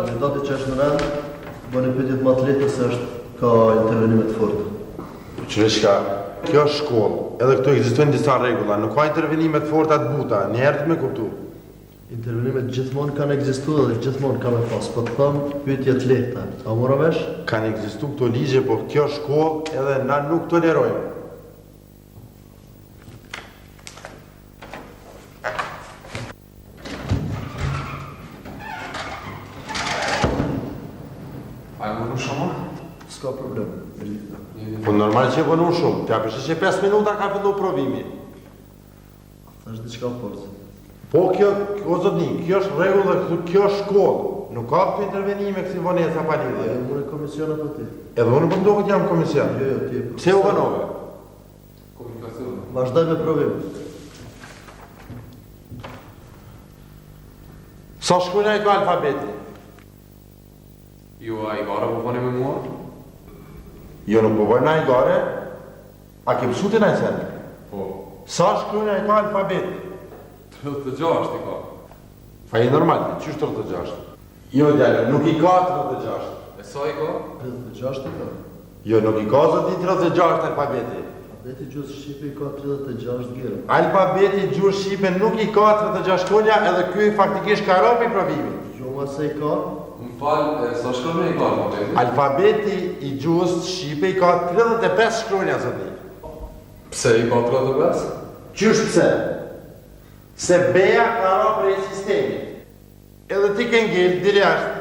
Kandidati që është në rend, bëni pyetjet më të lehta se ka intervenime të forta. Qërëshka, kjo është shkollë, edhe këtu ekzistojnë disa rregulla, nuk ka intervenime të forta të buta, njerët me kuptu. Intervenimet gjithmonë kanë ekzistuar dhe gjithmonë kanë pas, po të them pyetje të lehta. A mora vesh? Kanë ekzistu këto ligje, po kjo shkollë edhe na nuk tolerojmë. A e mënu shumë? S'ka problem. Po normal që e bënu shumë, t'ja përshë që 5 minuta ka fillu provimi. Thash diçka fortë. Po kjo, o zotni, kjo është rregull dhe kjo është shkollë. Nuk ka këtë intervenime kësi vonesa pa lidhje. Unë komision apo ti? Edhe unë po ndohet jam komision. Jo, ti. Pse u vanove? Komunikacion. Vazhdoj me provim. Sa shkruajna i ka alfabeti? Jo, a i gara po fani me mua? Jo, nuk po vojna i gare. A ke pësute na i sen? Po. Sa shkruajna i ka alfabeti? 36 i ka. A i normal, që është 36? Jo, djallë, nuk i ka 36. E sa i ka? 36 ka. Jo, nuk i ka zoti 36 alfabeti. Alfabeti gjuhës shqipe i ka 36 gjera. Alfabeti gjuhës shqipe nuk i ka 36 shkronja edhe ky faktikisht ka rënë i provimit. Jo, ma se i ka. Më falë, sa shkronja i ka alfabeti? Alfabeti i gjuhës shqipe i ka 35 shkronja, zoti. Pse i ka 35? Qysh pse? Se beja ka rënë prej sistemit. Edhe ti ke ngel, diri ashtë.